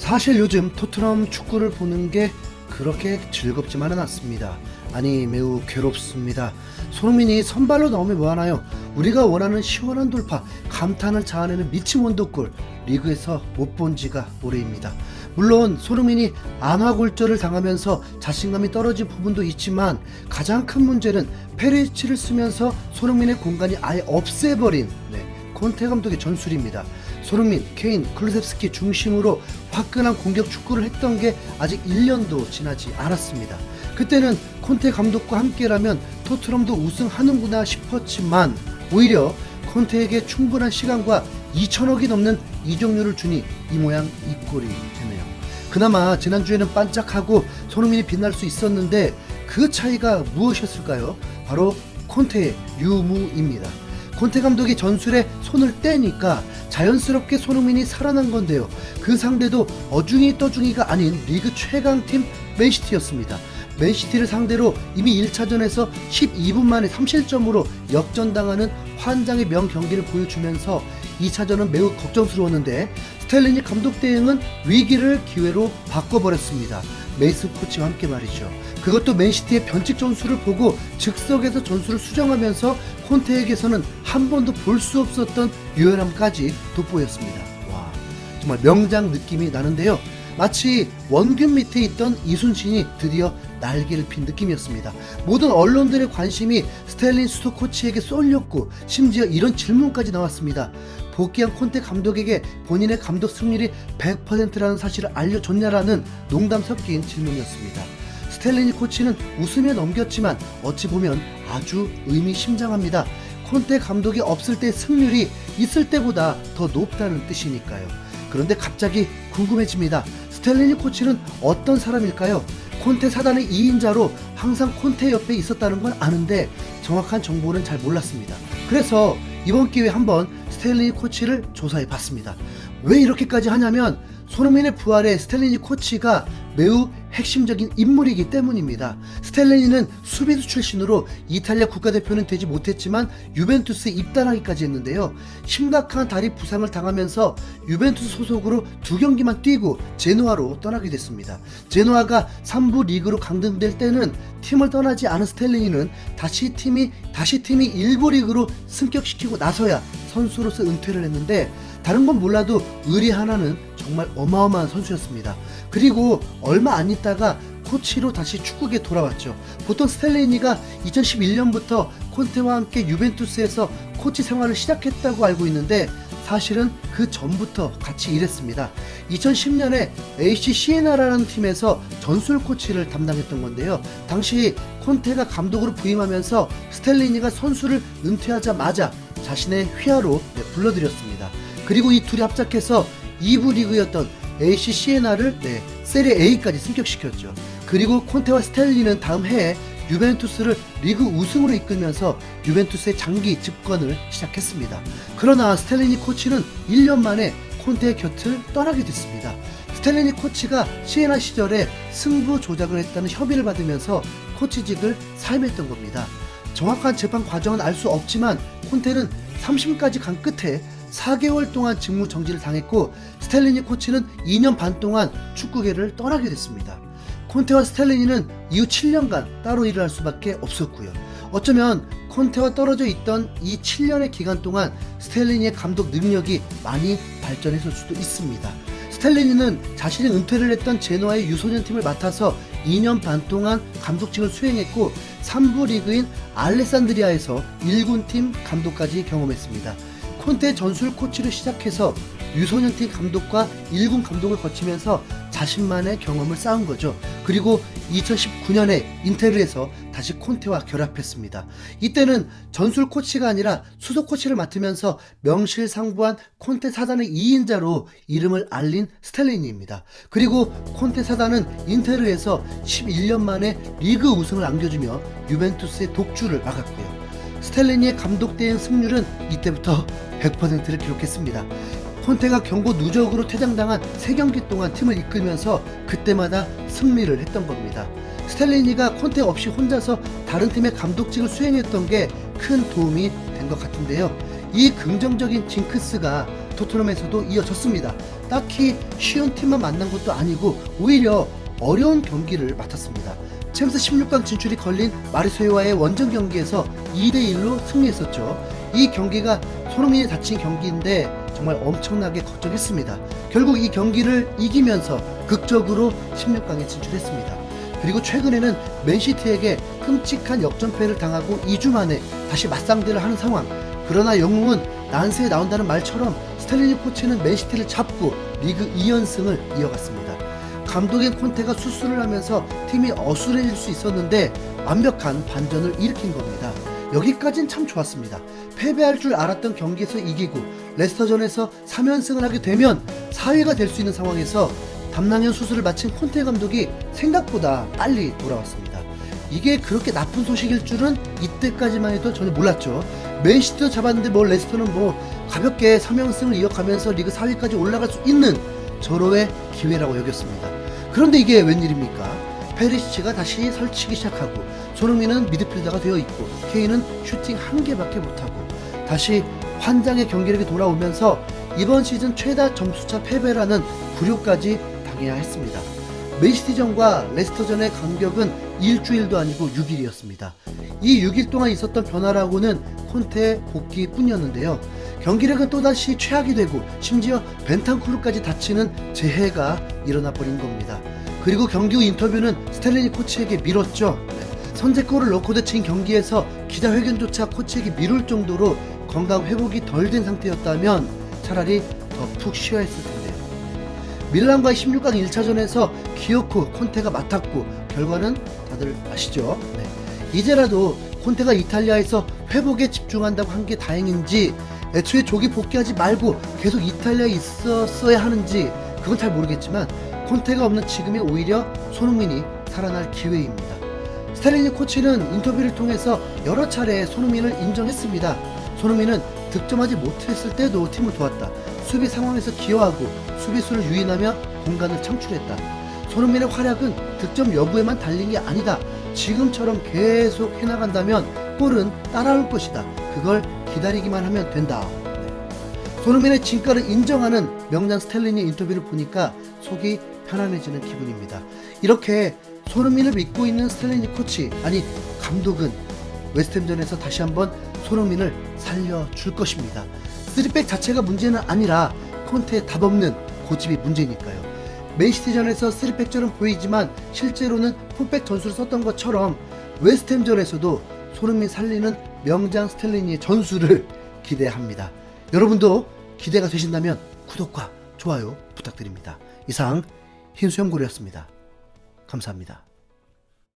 사실 요즘 토트넘 축구를 보는 게 그렇게 즐겁지만은 않습니다. 아니, 매우 괴롭습니다. 손흥민이 선발로 나오면 뭐하나요? 우리가 원하는 시원한 돌파, 감탄을 자아내는 미친 원더골, 리그에서 못 본 지가 오래입니다. 물론 손흥민이 안화골절을 당하면서 자신감이 떨어진 부분도 있지만 가장 큰 문제는 페리치를 쓰면서 손흥민의 공간이 아예 없애버린 콘테 감독의 전술입니다. 손흥민, 케인, 클루셉스키 중심으로 화끈한 공격 축구를 했던 게 아직 1년도 지나지 않았습니다. 그때는 콘테 감독과 함께라면 토트넘도 우승하는구나 싶었지만 오히려 콘테에게 충분한 시간과 2천억이 넘는 이적료를 주니 이 모양 이 꼴이 되네요. 그나마 지난주에는 반짝하고 손흥민이 빛날 수 있었는데 그 차이가 무엇이었을까요? 바로 콘테의 유무입니다. 콘테 감독이 전술에 손을 떼니까 자연스럽게 손흥민이 살아난 건데요. 그 상대도 어중이 떠중이가 아닌 리그 최강팀 맨시티였습니다. 맨시티를 상대로 이미 1차전에서 12분 만에 3실점으로 역전당하는 환장의 명경기를 보여주면서 2차전은 매우 걱정스러웠는데 스텔리니 감독 대응은 위기를 기회로 바꿔버렸습니다. 메이슨 코치와 함께 말이죠. 그것도 맨시티의 변칙 전술을 보고 즉석에서 전술을 수정하면서 콘테에게서는 한 번도 볼 수 없었던 유연함까지 돋보였습니다. 와, 정말 명장 느낌이 나는데요. 마치 원균 밑에 있던 이순신이 드디어 날개를 핀 느낌이었습니다. 모든 언론들의 관심이 스텔린 수도 코치에게 쏠렸고 심지어 이런 질문까지 나왔습니다. 복귀한 콘테 감독에게 본인의 감독 승률이 100%라는 사실을 알려줬냐라는 농담 섞인 질문이었습니다. 스텔리니 코치는 웃으며 넘겼지만 어찌 보면 아주 의미심장합니다. 콘테 감독이 없을 때 승률이 있을 때보다 더 높다는 뜻이니까요. 그런데 갑자기 궁금해집니다. 스텔리니 코치는 어떤 사람일까요? 콘테 사단의 2인자로 항상 콘테 옆에 있었다는 건 아는데 정확한 정보는 잘 몰랐습니다. 그래서 이번 기회에 한번 스텔리니 코치를 조사해 봤습니다. 왜 이렇게까지 하냐면 손흥민의 부활에 스텔리니 코치가 매우 핵심적인 인물이기 때문입니다. 스텔리니는 수비수 출신으로 이탈리아 국가대표는 되지 못했지만 유벤투스에 입단하기까지 했는데요. 심각한 다리 부상을 당하면서 유벤투스 소속으로 2경기만 뛰고 제노아로 떠나게 됐습니다. 제노아가 3부 리그로 강등될 때는 팀을 떠나지 않은 스텔리니는 다시 팀이 1부 리그로 승격시키고 나서야 선수로서 은퇴를 했는데 다른 건 몰라도 의리 하나는 정말 어마어마한 선수였습니다. 그리고 얼마 안 있다가 코치로 다시 축구계에 돌아왔죠. 보통 스텔리니가 2011년부터 콘테와 함께 유벤투스에서 코치 생활을 시작했다고 알고 있는데 사실은 그 전부터 같이 일했습니다. 2010년에 AC 시에나라는 팀에서 전술 코치를 담당했던 건데요. 당시 콘테가 감독으로 부임하면서 스텔리니가 선수를 은퇴하자마자 자신의 휘하로 불러들였습니다. 그리고 이 둘이 합작해서 2부 리그였던 AC 시에나를 세리에 A까지 승격시켰죠. 그리고 콘테와 스텔리니는 다음 해에 유벤투스를 리그 우승으로 이끌면서 유벤투스의 장기 집권을 시작했습니다. 그러나 스텔리니 코치는 1년 만에 콘테의 곁을 떠나게 됐습니다. 스텔리니 코치가 시에나 시절에 승부 조작을 했다는 혐의를 받으면서 코치직을 사임했던 겁니다. 정확한 재판 과정은 알 수 없지만 콘테는 3심까지 간 끝에 4개월 동안 직무 정지를 당했고 스텔리니 코치는 2년 반 동안 축구계를 떠나게 됐습니다. 콘테와 스텔리니는 이후 7년간 따로 일을 할 수밖에 없었고요. 어쩌면 콘테와 떨어져 있던 이 7년의 기간 동안 스텔리니의 감독 능력이 많이 발전했을 수도 있습니다. 스텔리니는 자신이 은퇴를 했던 제노아의 유소년팀을 맡아서 2년 반 동안 감독직을 수행했고 3부 리그인 알레산드리아에서 1군팀 감독까지 경험했습니다. 콘테 전술 코치를 시작해서 유소년팀 감독과 1군 감독을 거치면서 자신만의 경험을 쌓은 거죠. 그리고 2019년에 인테르에서 다시 콘테와 결합했습니다. 이때는 전술 코치가 아니라 수석 코치를 맡으면서 명실상부한 콘테 사단의 2인자로 이름을 알린 스텔리니입니다. 그리고 콘테 사단은 인테르에서 11년 만에 리그 우승을 안겨주며 유벤투스의 독주를 막았고요. 스텔리니의 감독 대행 승률은 이때부터 100%를 기록했습니다. 콘테가 경고 누적으로 퇴장당한 3경기 동안 팀을 이끌면서 그때마다 승리를 했던 겁니다. 스텔리니가 콘테 없이 혼자서 다른 팀의 감독직을 수행했던 게 큰 도움이 된 것 같은데요. 이 긍정적인 징크스가 토트넘에서도 이어졌습니다. 딱히 쉬운 팀만 만난 것도 아니고 오히려 어려운 경기를 맡았습니다. 챔스 16강 진출이 걸린 마르세유와의 원정 경기에서 2대1로 승리했었죠. 이 경기가 손흥민이 다친 경기인데 정말 엄청나게 걱정했습니다. 결국 이 경기를 이기면서 극적으로 16강에 진출했습니다. 그리고 최근에는 맨시티에게 끔찍한 역전패를 당하고 2주 만에 다시 맞상대를 하는 상황. 그러나 영웅은 난세에 나온다는 말처럼 스탈리니 코치는 맨시티를 잡고 리그 2연승을 이어갔습니다. 감독인 콘테가 수술을 하면서 팀이 어수선해질 수 있었는데 완벽한 반전을 일으킨 겁니다. 여기까진 참 좋았습니다. 패배할 줄 알았던 경기에서 이기고 레스터전에서 3연승을 하게 되면 4위가 될 수 있는 상황에서 담낭현 수술을 마친 콘테 감독이 생각보다 빨리 돌아왔습니다. 이게 그렇게 나쁜 소식일 줄은 이때까지만 해도 전혀 몰랐죠. 맨시티도 잡았는데 레스터는 가볍게 3연승을 이어가면서 리그 4위까지 올라갈 수 있는 절호의 기회라고 여겼습니다. 그런데 이게 웬일입니까? 페리시치가 다시 설치기 시작하고 손흥민은 미드필더가 되어 있고 케인은 슈팅 1개밖에 못하고 다시 환장의 경기력이 돌아오면서 이번 시즌 최다 점수차 패배라는 굴욕까지 당해야 했습니다. 맨시티전과 레스터전의 간격은 일주일도 아니고 6일이었습니다. 이 6일 동안 있었던 변화라고는 콘테의 복귀뿐이었는데요. 경기력은 또다시 최악이 되고 심지어 벤탄쿠르까지 다치는 재해가 일어나 버린 겁니다. 그리고 경기 후 인터뷰는 스탈리니 코치에게 밀었죠. 선제골을 넣고 대친 경기에서 기자회견조차 코치에게 미룰 정도로 건강 회복이 덜 된 상태였다면 차라리 더 푹 쉬어야 했을 텐데요. 밀란과의 16강 1차전에서 기어코 콘테가 맡았고 결과는 다들 아시죠? 이제라도 콘테가 이탈리아에서 회복에 집중한다고 한 게 다행인지 애초에 조기 복귀하지 말고 계속 이탈리아에 있었어야 하는지 그건 잘 모르겠지만 콘테가 없는 지금이 오히려 손흥민이 살아날 기회입니다. 스탈리니 코치는 인터뷰를 통해서 여러 차례 손흥민을 인정했습니다. 손흥민은 득점하지 못했을 때도 팀을 도왔다. 수비 상황에서 기여하고 수비수를 유인하며 공간을 창출했다. 손흥민의 활약은 득점 여부에만 달린 게 아니다. 지금처럼 계속 해나간다면 골은 따라올 것이다. 그걸 기다리기만 하면 된다. 손흥민의 진가를 인정하는 명장 스탈리니 인터뷰를 보니까 속이 편안해지는 기분입니다. 이렇게 손흥민을 믿고 있는 스탈리니 코치, 아니 감독은 웨스트햄전에서 다시 한번 손흥민을 살려줄 것입니다. 3백 자체가 문제는 아니라 콘테의 답없는 고집이 문제니까요. 맨시티전에서 3백전은 보이지만 실제로는 4백 전술을 썼던 것처럼 웨스트햄전에서도 손흥민 살리는 명장 스탈리니의 전술을 기대합니다. 여러분도 기대가 되신다면 구독과 좋아요 부탁드립니다. 이상 흰수염고래였습니다. 감사합니다.